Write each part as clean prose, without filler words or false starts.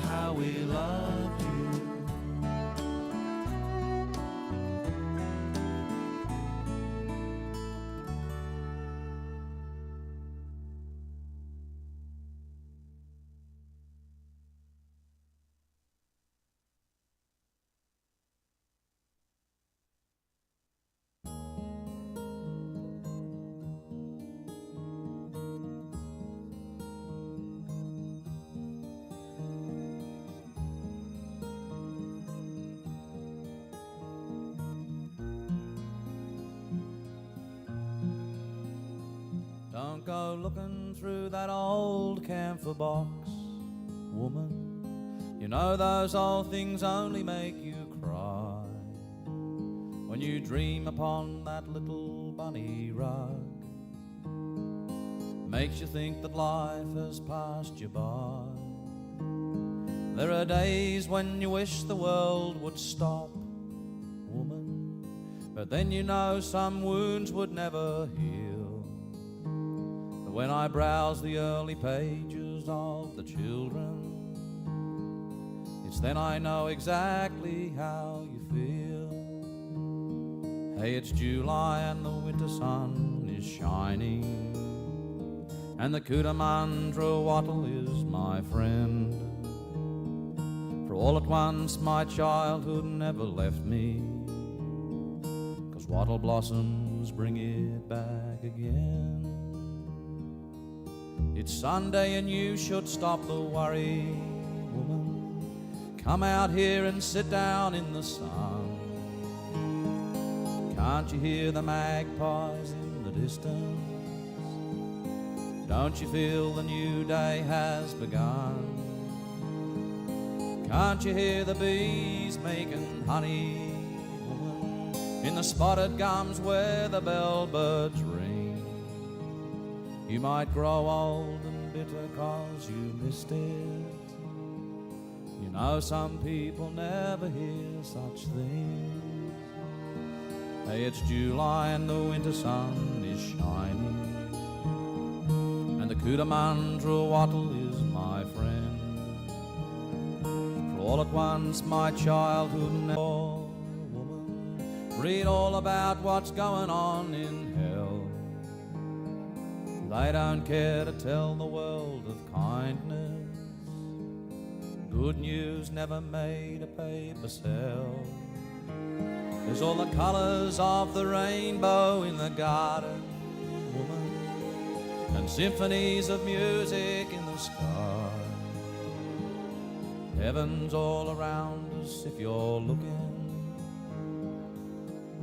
how we loved you. Don't go looking through that old camphor box, woman. You know those old things only make you cry. When you dream upon that little bunny rug, makes you think that life has passed you by. There are days when you wish the world would stop, woman, but then you know some wounds would never heal. When I browse the early pages of the children, it's then I know exactly how you feel. Hey, it's July and the winter sun is shining, and the Cootamundra wattle is my friend. For all at once my childhood never left me, 'cause wattle blossoms bring it back again. It's Sunday and you should stop the worry, woman. Come out here and sit down in the sun. Can't you hear the magpies in the distance? Don't you feel the new day has begun? Can't you hear the bees making honey, woman, in the spotted gums where the bellbirds ring? You might grow old and bitter 'cause you missed it. You know some people never hear such things. Hey, it's July and the winter sun is shining, and the Cootamundra wattle is my friend. For all at once my childhood never, woman, read all about what's going on in hell. They don't care to tell the world of kindness. Good news never made a paper sell. There's all the colours of the rainbow in the garden, woman, and symphonies of music in the sky. Heaven's all around us if you're looking,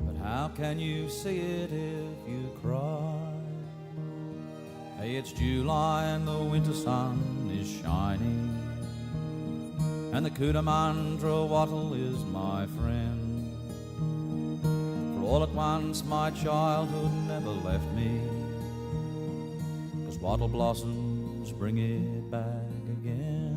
but how can you see it if you cry? Hey, it's July and the winter sun is shining, and the Cootamundra wattle is my friend. For all at once my childhood never left me, 'cause wattle blossoms bring it back again.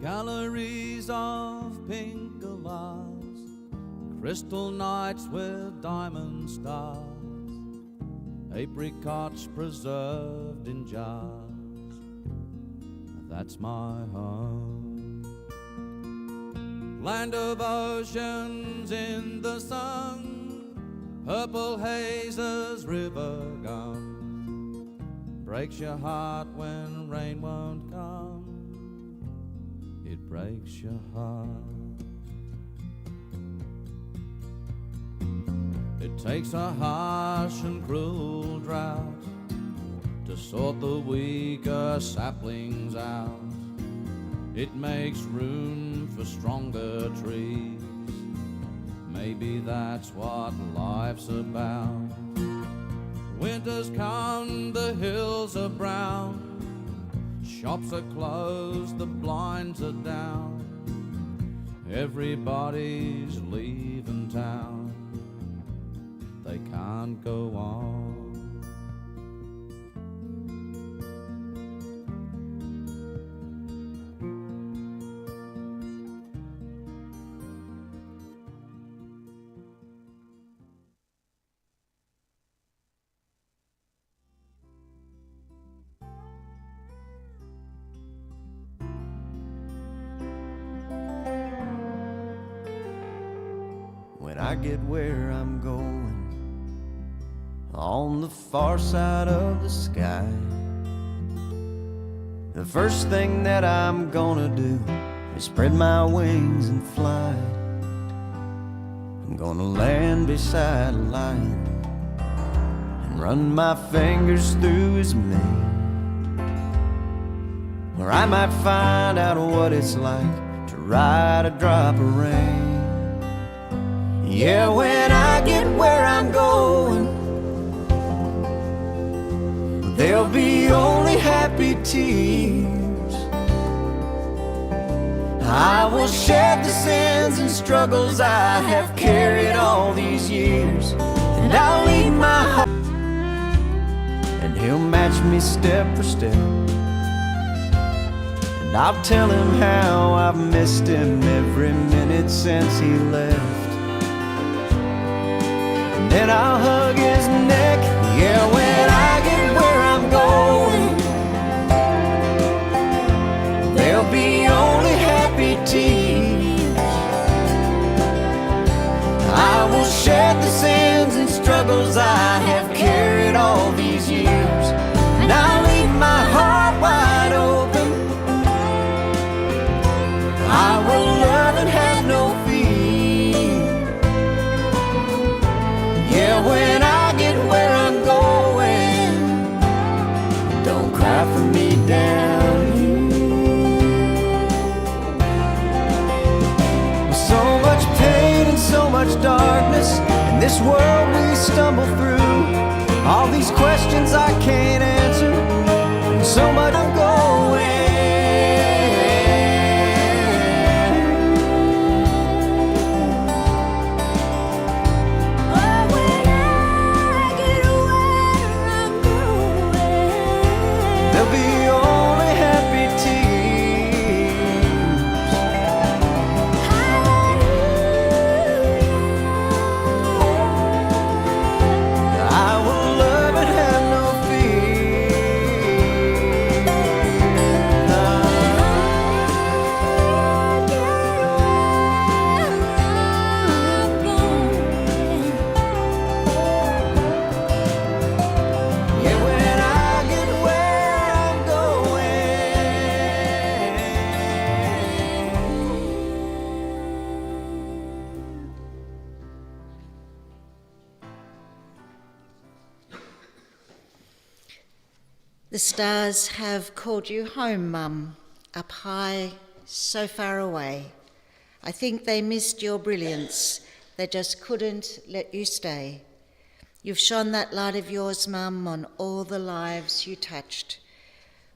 Galleries of pink galahs, crystal nights with diamond stars, apricots preserved in jars. That's my home. Land of oceans in the sun, purple hazes, river gum, breaks your heart when rain won't come. It breaks your heart. It takes a harsh and cruel drought to sort the weaker saplings out, it makes room for stronger trees. Maybe that's what life's about. Winter's come, the hills are brown, shops are closed, the blinds are down, everybody's leaving town, they can't go on. When I get where I'm going, on the far side of the sky, the first thing that I'm gonna do is spread my wings and fly. I'm gonna land beside a lion and run my fingers through his mane, where I might find out what it's like to ride a drop of rain. Yeah, when I get where I'm going, there'll be only happy tears. I will shed the sins and struggles I have carried all these years, and I'll lead my heart, and he'll match me step for step, and I'll tell him how I've missed him every minute since he left. Then I'll hug his neck. Yeah, when I get where I'm going, there'll be only happy tears. I will shed the sins and struggles I have carried all these years, and I'll leave my heart wide open. I will love and have no fear. Yeah, when I get where I'm going, don't cry for me down here. With so much pain and so much darkness in this world we stumble through, all these questions I can't answer, and so much I'm going. There'll be only happy tears. I will love and have no Yeah, when I get where I'm The stars have called you home, Mum, up high, so far away. I think they missed your brilliance. They just couldn't let you stay. You've shone that light of yours, Mum, on all the lives you touched.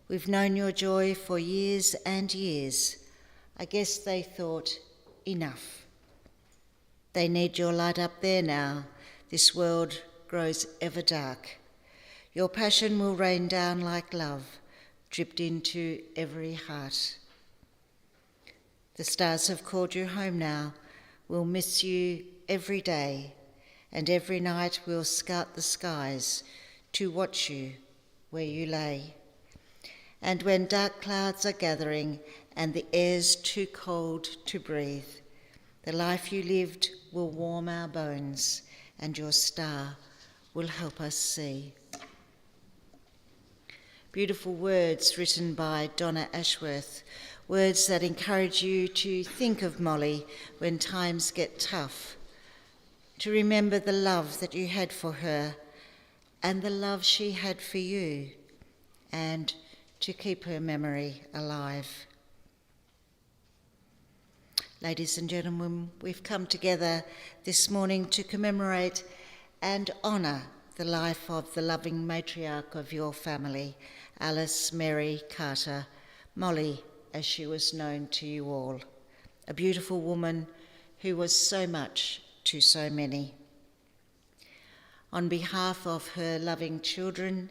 We've known your joy for years and years. I guess they thought, enough. They need your light up there now. This world grows ever dark. Your passion will rain down like love, dripped into every heart. The stars have called you home now. We'll miss you every day, and every night we'll scout the skies to watch you where you lay. And when dark clouds are gathering and the air's too cold to breathe, the life you lived will warm our bones, and your star will help us see. Beautiful words written by Donna Ashworth, words that encourage you to think of Molly when times get tough, to remember the love that you had for her and the love she had for you, and to keep her memory alive. Ladies and gentlemen, we've come together this morning to commemorate and honour the life of the loving matriarch of your family, Alice Mary Carter, Molly, as she was known to you all, a beautiful woman who was so much to so many. On behalf of her loving children,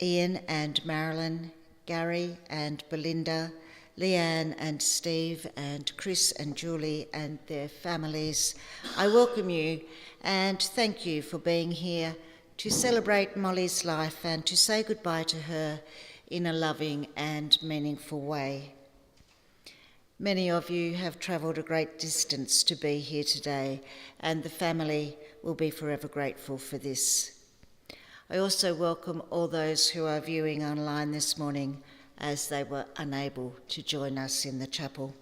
Ian and Marilyn, Gary and Belinda, Leanne and Steve and Chris and Julie and their families, I welcome you and thank you for being here to celebrate Molly's life and to say goodbye to her in a loving and meaningful way. Many of you have travelled a great distance to be here today, and the family will be forever grateful for this. I also welcome all those who are viewing online this morning as they were unable to join us in the chapel.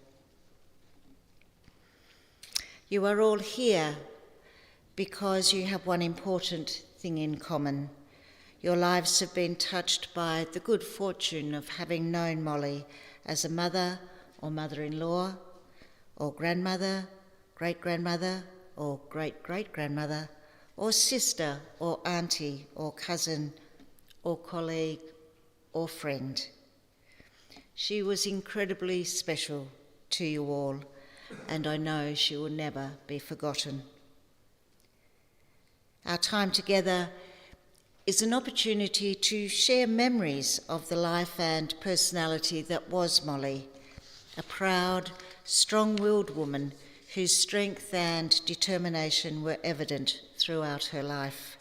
You are all here because you have one important thing in common. Your lives have been touched by the good fortune of having known Molly as a mother or mother-in-law or grandmother, great-grandmother or great-great-grandmother or sister or auntie or cousin or colleague or friend. She was incredibly special to you all, and I know she will never be forgotten. Our time together is an opportunity to share memories of the life and personality that was Molly, a proud, strong-willed woman whose strength and determination were evident throughout her life.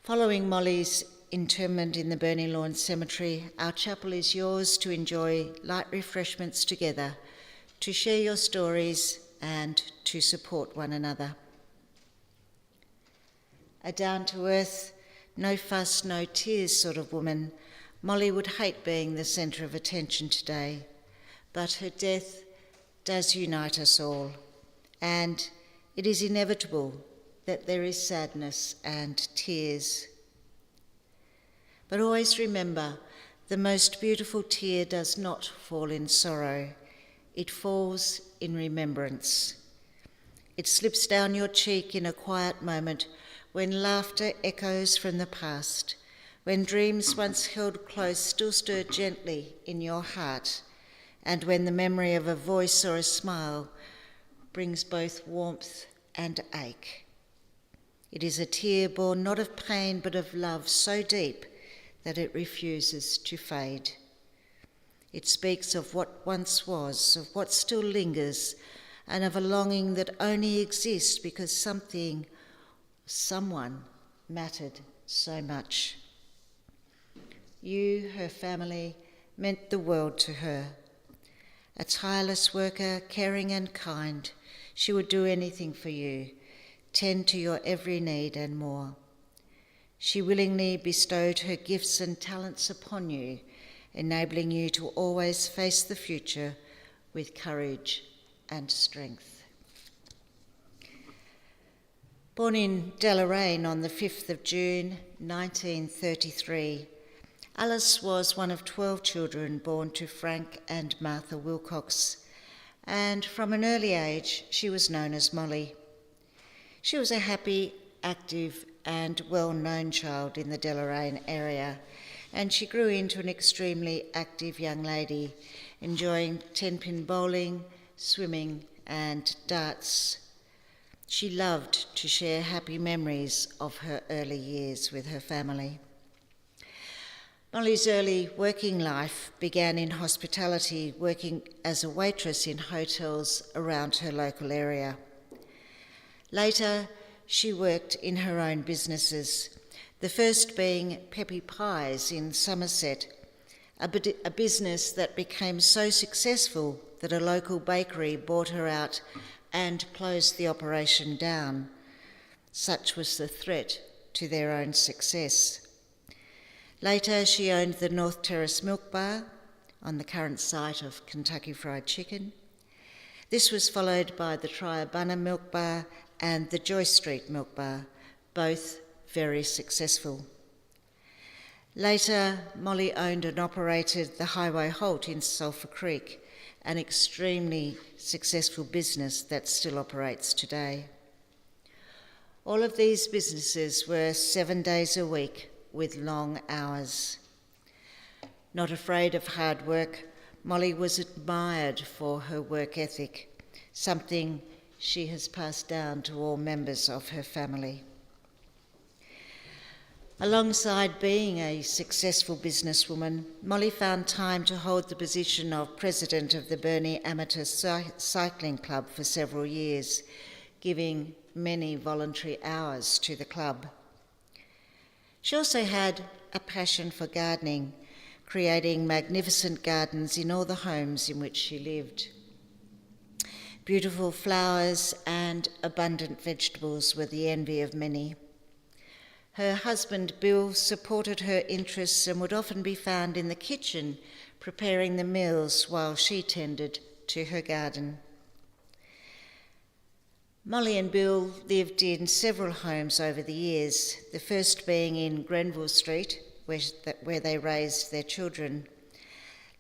Following Molly's interment in the Burnie Lawn Cemetery, our chapel is yours to enjoy light refreshments together, to share your stories and to support one another. A down-to-earth, no fuss, no tears sort of woman, Molly would hate being the centre of attention today, but her death does unite us all, and it is inevitable that there is sadness and tears. But always remember, the most beautiful tear does not fall in sorrow. It falls in remembrance. It slips down your cheek in a quiet moment when laughter echoes from the past, when dreams once held close still stir gently in your heart, and when the memory of a voice or a smile brings both warmth and ache. It is a tear born not of pain but of love so deep that it refuses to fade. It speaks of what once was, of what still lingers, and of a longing that only exists because someone mattered so much. You, her family, meant the world to her. A tireless worker, caring and kind, she would do anything for you, tend to your every need and more. She willingly bestowed her gifts and talents upon you, enabling you to always face the future with courage and strength. Born in Deloraine on the 5th of June 1933, Alice was one of 12 children born to Frank and Martha Wilcox, and from an early age she was known as Molly. She was a happy, active and well-known child in the Deloraine area, and she grew into an extremely active young lady, enjoying 10-pin bowling, swimming and darts. She loved to share happy memories of her early years with her family. Molly's early working life began in hospitality, working as a waitress in hotels around her local area. Later, she worked in her own businesses, the first being Peppy Pies in Somerset, a business that became so successful that a local bakery bought her out and closed the operation down. Such was the threat to their own success. Later, she owned the North Terrace Milk Bar on the current site of Kentucky Fried Chicken. This was followed by the Triabunna Milk Bar and the Joyce Street Milk Bar, both very successful. Later, Molly owned and operated the Highway Halt in Sulphur Creek an extremely successful business that still operates today. All of these businesses were 7 days a week with long hours. Not afraid of hard work, Molly was admired for her work ethic, something she has passed down to all members of her family. Alongside being a successful businesswoman, Molly found time to hold the position of president of the Burnie Amateur Cycling Club for several years, giving many voluntary hours to the club. She also had a passion for gardening, creating magnificent gardens in all the homes in which she lived. Beautiful flowers and abundant vegetables were the envy of many. Her husband, Bill, supported her interests and would often be found in the kitchen preparing the meals while she tended to her garden. Molly and Bill lived in several homes over the years, the first being in Grenville Street, where they raised their children.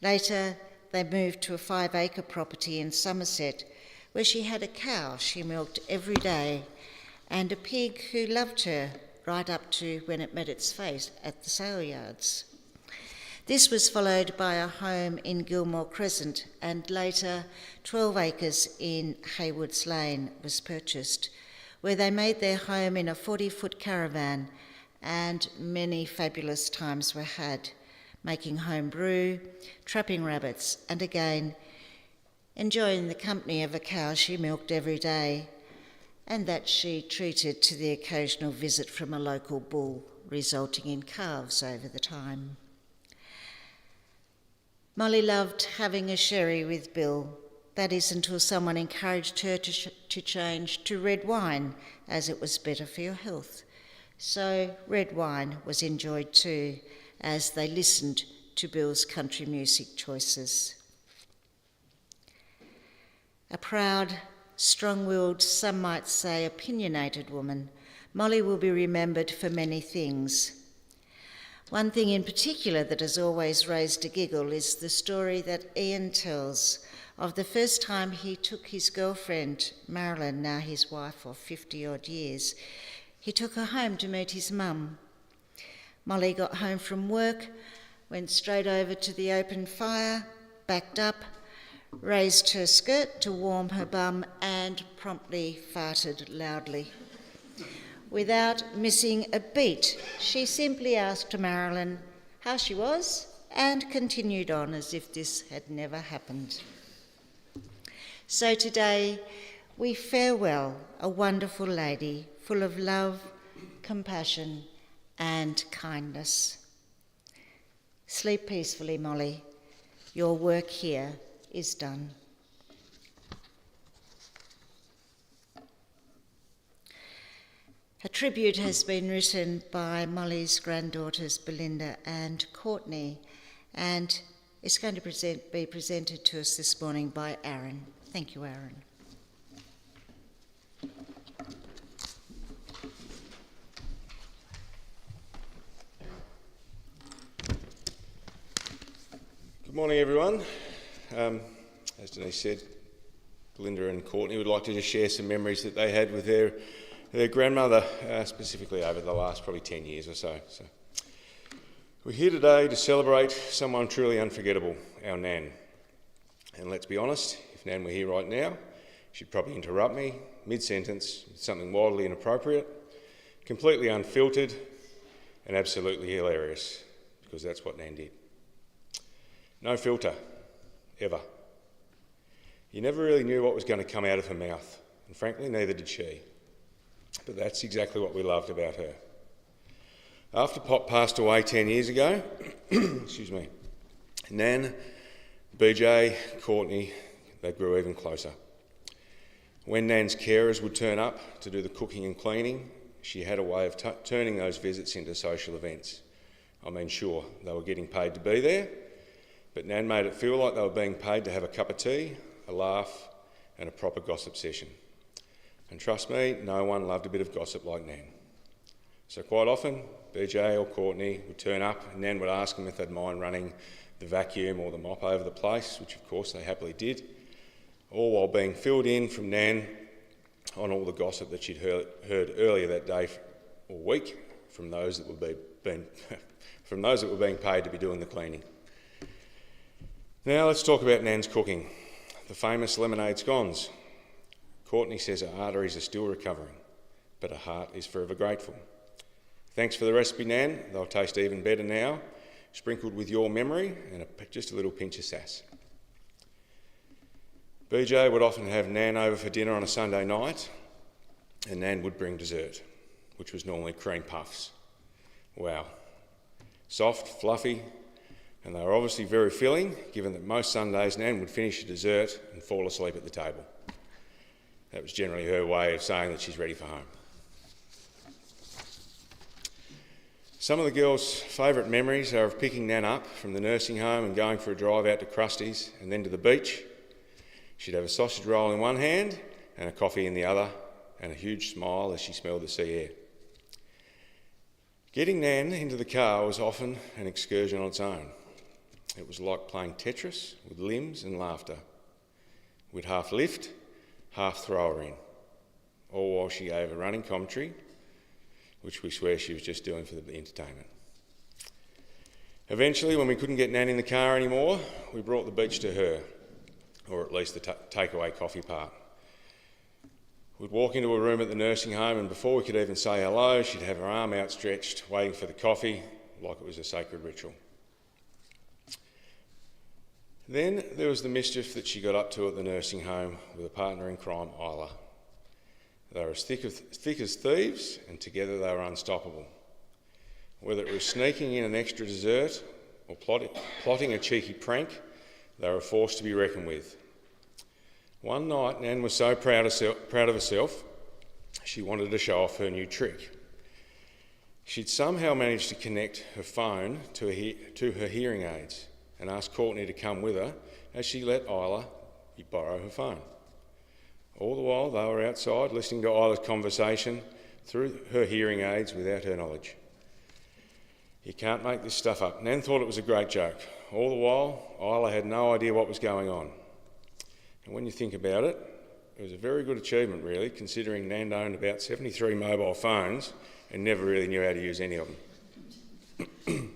Later, they moved to a 5-acre property in Somerset, where she had a cow she milked every day and a pig who loved her right up to when it met its fate at the sale yards. This was followed by a home in Gilmore Crescent, and later 12 acres in Haywoods Lane was purchased, where they made their home in a 40-foot caravan, and many fabulous times were had, making home brew, trapping rabbits, and again enjoying the company of a cow she milked every day, and that she treated to the occasional visit from a local bull, resulting in calves over the time. Molly loved having a sherry with Bill, that is until someone encouraged her to change to red wine, as it was better for your health. So red wine was enjoyed too, as they listened to Bill's country music choices. A proud, strong-willed, some might say opinionated woman, Molly will be remembered for many things. One thing in particular that has always raised a giggle is the story that Ian tells of the first time he took his girlfriend, Marilyn, now his wife of 50-odd years. He took her home to meet his mum. Molly got home from work, went straight over to the open fire, backed up, raised her skirt to warm her bum, and promptly farted loudly. Without missing a beat, she simply asked Marilyn how she was and continued on as if this had never happened. So today we farewell a wonderful lady full of love, compassion, and kindness. Sleep peacefully, Molly. Your work here is done. A tribute has been written by Molly's granddaughters Belinda and Courtney, and it's going to be presented to us this morning by Aaron. Thank you, Aaron. Good morning, everyone. As Denise said, Belinda and Courtney would like to just share some memories that they had with their grandmother, specifically over the last probably 10 years or so. We're here today to celebrate someone truly unforgettable, our Nan. And let's be honest, if Nan were here right now, she'd probably interrupt me mid-sentence with something wildly inappropriate, completely unfiltered, and absolutely hilarious, because that's what Nan did. No filter, ever. You never really knew what was going to come out of her mouth, and frankly, neither did she. But that's exactly what we loved about her. After Pop passed away 10 years ago, excuse me, Nan, BJ, Courtney, they grew even closer. When Nan's carers would turn up to do the cooking and cleaning, she had a way of turning those visits into social events. I mean, sure, they were getting paid to be there, but Nan made it feel like they were being paid to have a cup of tea, a laugh, and a proper gossip session. And trust me, no one loved a bit of gossip like Nan. So quite often, BJ or Courtney would turn up and Nan would ask them if they'd mind running the vacuum or the mop over the place, which of course they happily did, all while being filled in from Nan on all the gossip that she'd heard earlier that day or week from those that were being paid to be doing the cleaning. Now let's talk about Nan's cooking. The famous lemonade scones. Courtney says her arteries are still recovering, but her heart is forever grateful. Thanks for the recipe, Nan. They'll taste even better now, sprinkled with your memory and just a little pinch of sass. BJ would often have Nan over for dinner on a Sunday night, and Nan would bring dessert, which was normally cream puffs. Wow. Soft, fluffy, and they were obviously very filling, given that most Sundays Nan would finish a dessert and fall asleep at the table. That was generally her way of saying that she's ready for home. Some of the girls' favourite memories are of picking Nan up from the nursing home and going for a drive out to Krusty's and then to the beach. She'd have a sausage roll in one hand and a coffee in the other, and a huge smile as she smelled the sea air. Getting Nan into the car was often an excursion on its own. It was like playing Tetris with limbs and laughter. We'd half lift, half throw her in, all while she gave a running commentary, which we swear she was just doing for the entertainment. Eventually, when we couldn't get Nan in the car anymore, we brought the beach to her, or at least the takeaway coffee part. We'd walk into a room at the nursing home, and before we could even say hello, she'd have her arm outstretched, waiting for the coffee, like it was a sacred ritual. Then there was the mischief that she got up to at the nursing home with a partner in crime, Isla. They were as thick as thieves, and together they were unstoppable. Whether it was sneaking in an extra dessert or plotting a cheeky prank, they were a force to be reckoned with. One night, Nan was so proud of herself, she wanted to show off her new trick. She'd somehow managed to connect her phone to her hearing aids and asked Courtney to come with her as she let Isla borrow her phone. All the while, they were outside listening to Isla's conversation through her hearing aids without her knowledge. You can't make this stuff up. Nan thought it was a great joke. All the while, Isla had no idea what was going on. And when you think about it, it was a very good achievement, really, considering Nan owned about 73 mobile phones and never really knew how to use any of them.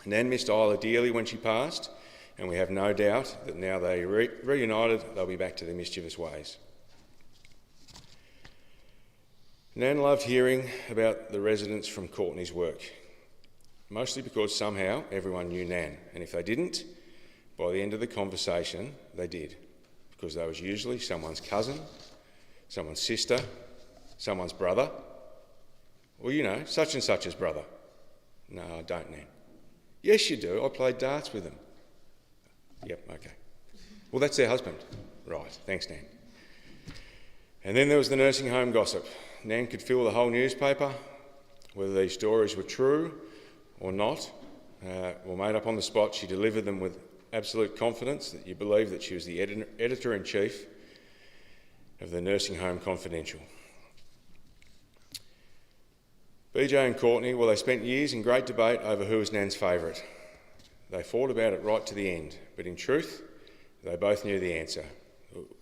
Nan missed Isla dearly when she passed, and we have no doubt that now they reunited, they'll be back to their mischievous ways. Nan loved hearing about the residents from Courtney's work, mostly because somehow everyone knew Nan, and if they didn't, by the end of the conversation, they did, because they was usually someone's cousin, someone's sister, someone's brother, or such and such's brother. No, I don't, Nan. Yes, you do. I played darts with them. Yep, okay. Well, that's their husband. Right, thanks, Nan. And then there was the nursing home gossip. Nan could fill the whole newspaper, whether these stories were true or not, or made up on the spot. She delivered them with absolute confidence that you believed that she was the editor-in-chief of the Nursing Home Confidential. BJ and Courtney, well, they spent years in great debate over who was Nan's favourite. They fought about it right to the end, but in truth, they both knew the answer.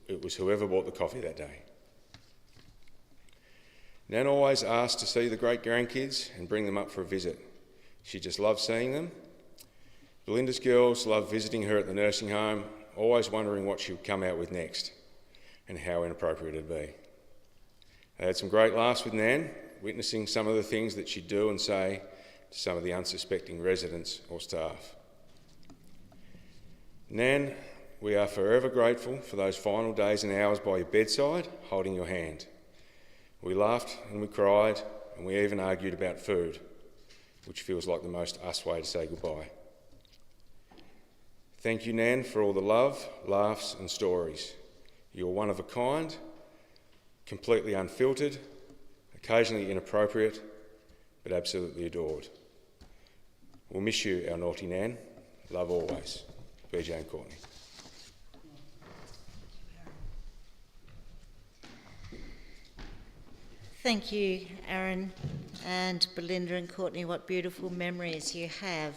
It was whoever bought the coffee that day. Nan always asked to see the great-grandkids and bring them up for a visit. She just loved seeing them. Belinda's girls loved visiting her at the nursing home, always wondering what she would come out with next and how inappropriate it'd be. They had some great laughs with Nan, witnessing some of the things that she'd do and say to some of the unsuspecting residents or staff. Nan, we are forever grateful for those final days and hours by your bedside, holding your hand. We laughed and we cried, and we even argued about food, which feels like the most us way to say goodbye. Thank you, Nan, for all the love, laughs and stories. You're one of a kind, completely unfiltered, occasionally inappropriate, but absolutely adored. We'll miss you, our naughty Nan. Love always. BJ and Courtney. Thank you, Aaron and Belinda and Courtney. What beautiful memories you have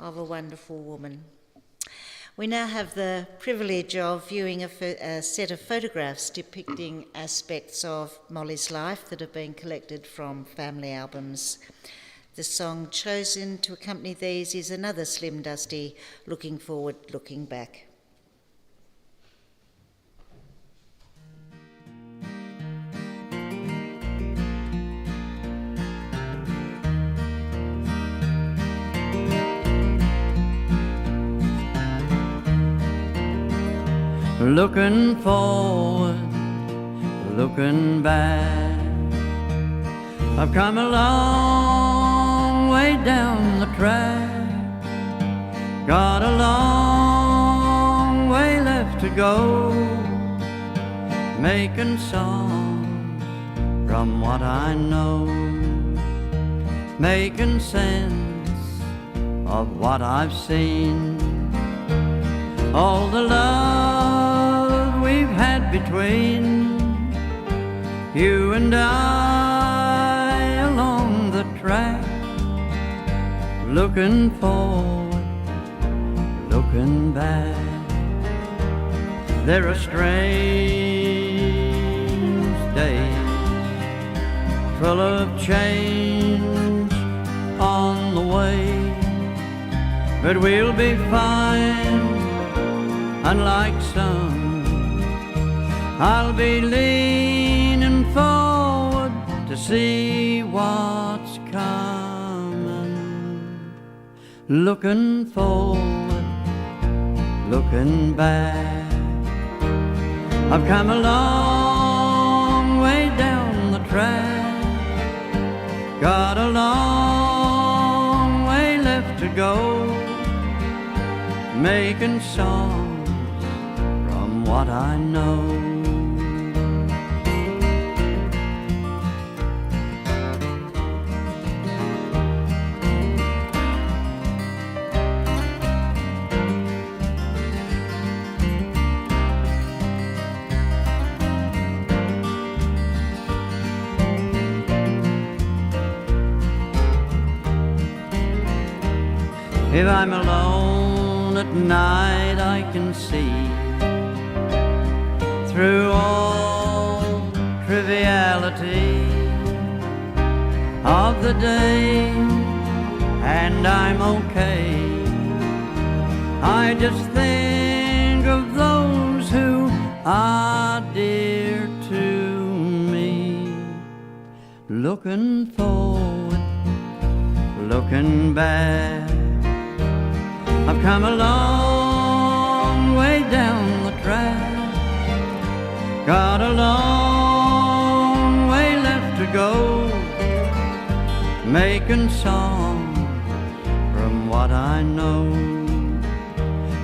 of a wonderful woman. We now have the privilege of viewing a set of photographs depicting aspects of Molly's life that have been collected from family albums. The song chosen to accompany these is another Slim Dusty, Looking Forward, Looking Back. Looking forward, looking back, I've come a long way down the track, got a long way left to go, making songs from what I know, making sense of what I've seen, all the love we've had between you and I along the track, looking forward, looking back. There are strange days full of change on the way, but we'll be fine. Unlike some, I'll be leaning forward to see what's coming, looking forward, looking back. I've come a long way down the track, got a long way left to go, making songs from what I know. If I'm alone at night, I can see through all triviality of the day, and I'm okay. I just think of those who are dear to me, looking forward, looking back. I've come a long way down the track, got a long way left to go, making songs from what I know,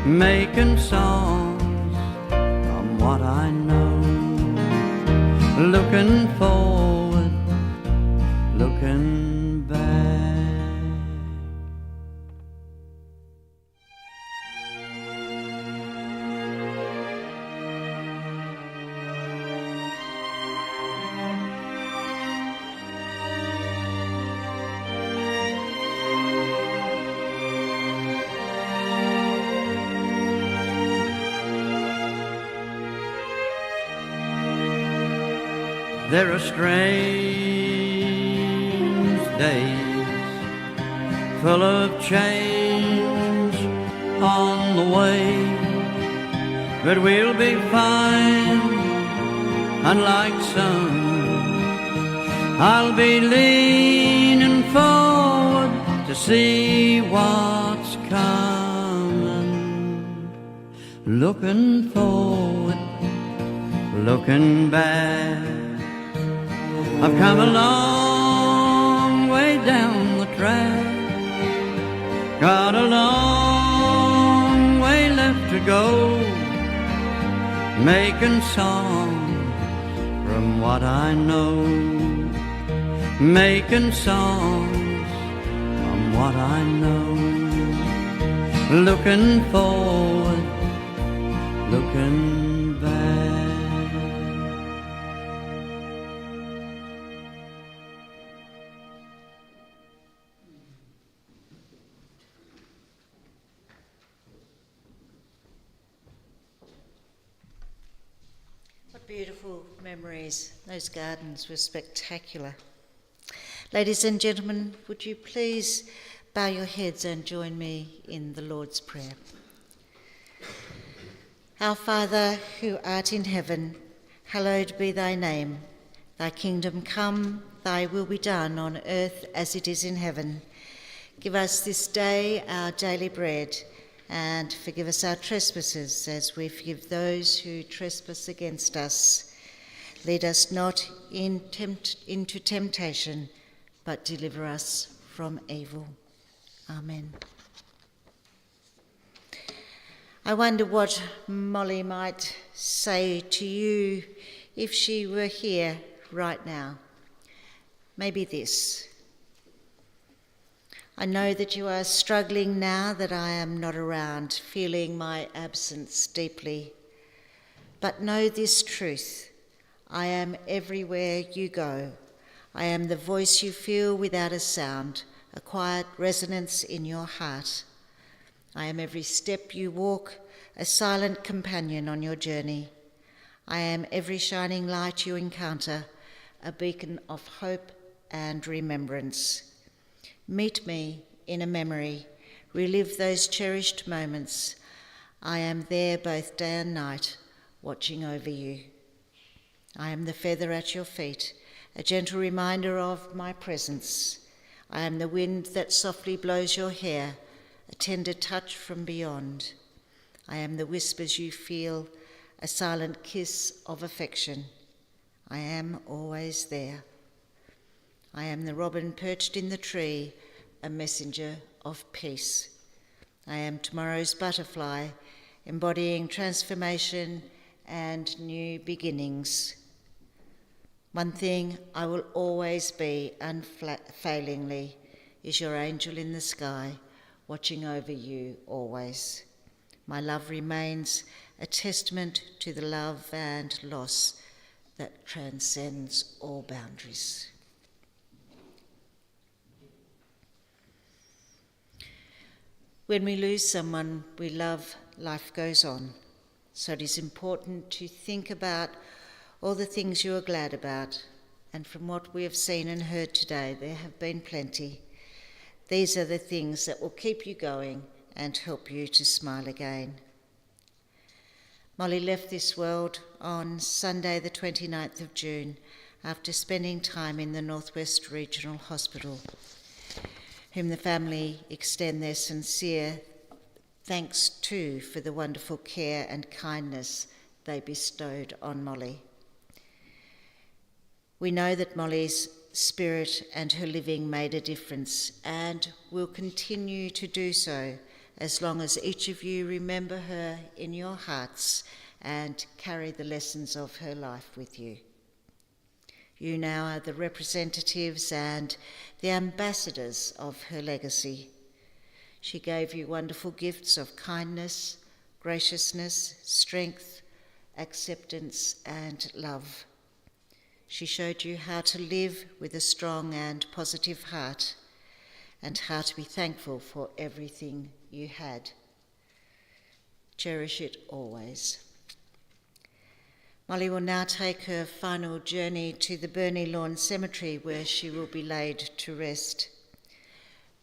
making songs from what I know, looking forward, looking back. There are strange days full of change on the way, but we'll be fine. Unlike some, I'll be leaning forward to see what's coming, looking forward, looking back. I've come a long way down the track, got a long way left to go, making songs from what I know, making songs from what I know, looking forward, looking back. Beautiful memories. Those gardens were spectacular. Ladies and gentlemen, would you please bow your heads and join me in the Lord's Prayer. Our Father, who art in heaven, hallowed be thy name. Thy kingdom come, thy will be done on earth as it is in heaven. Give us this day our daily bread, and forgive us our trespasses as we forgive those who trespass against us. Lead us not into temptation, but deliver us from evil. Amen. I wonder what Molly might say to you if she were here right now. Maybe this: I know that you are struggling now that I am not around, feeling my absence deeply. But know this truth: I am everywhere you go. I am the voice you feel without a sound, a quiet resonance in your heart. I am every step you walk, a silent companion on your journey. I am every shining light you encounter, a beacon of hope and remembrance. Meet me in a memory, relive those cherished moments. I am there both day and night, watching over you. I am the feather at your feet, a gentle reminder of my presence. I am the wind that softly blows your hair, a tender touch from beyond. I am the whispers you feel, a silent kiss of affection. I am always there. I am the robin perched in the tree, a messenger of peace. I am tomorrow's butterfly, embodying transformation and new beginnings. One thing I will always be unfailingly is your angel in the sky, watching over you always. My love remains a testament to the love and loss that transcends all boundaries. When we lose someone we love, life goes on. So it is important to think about all the things you are glad about, and from what we have seen and heard today, there have been plenty. These are the things that will keep you going and help you to smile again. Molly left this world on Sunday the 29th of June after spending time in the Northwest Regional Hospital, whom the family extend their sincere thanks to for the wonderful care and kindness they bestowed on Molly. We know that Molly's spirit and her living made a difference and will continue to do so as long as each of you remember her in your hearts and carry the lessons of her life with you. You now are the representatives and the ambassadors of her legacy. She gave you wonderful gifts of kindness, graciousness, strength, acceptance, and love. She showed you how to live with a strong and positive heart and how to be thankful for everything you had. Cherish it always. Molly will now take her final journey to the Burney Lawn Cemetery where she will be laid to rest.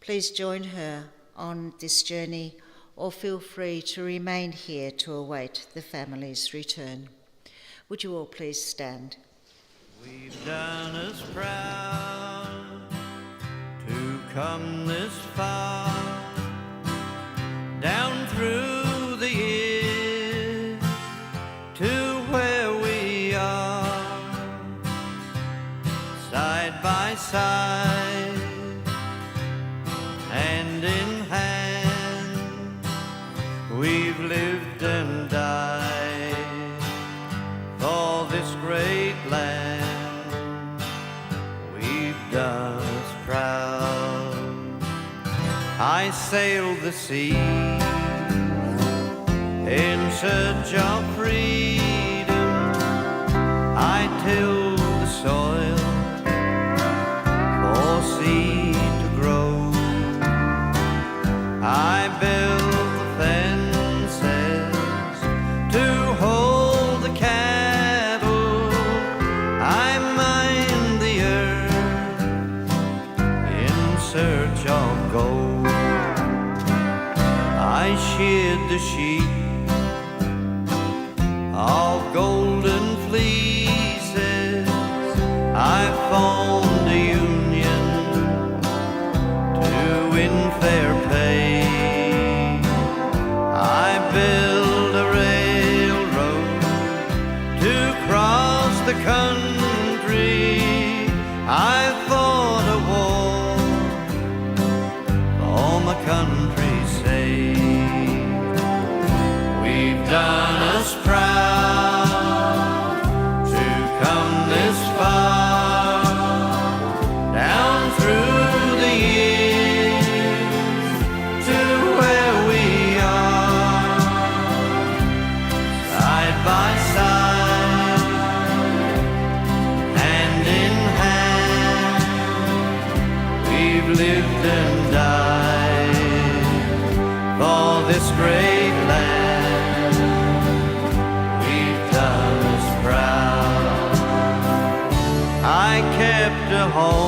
Please join her on this journey or feel free to remain here to await the family's return. Would you all please stand? We've done us proud to come this far, down through the years to where we are, side by side, hand in hand, we've lived and died for this great land. Done us proud. I sailed the sea in search of freedom. I tilled the soil for seed to grow. I built the fences to hold the cattle of gold. I sheared the sheep of golden fleeces. I formed a union to win fair pay. I built a railroad to cross the country. I fought a war for my country's sake. We've done us proud to come this far, down through the years to where we are, side by side, hand in hand. We've lived and died for this great land. We've done us proud. I kept a home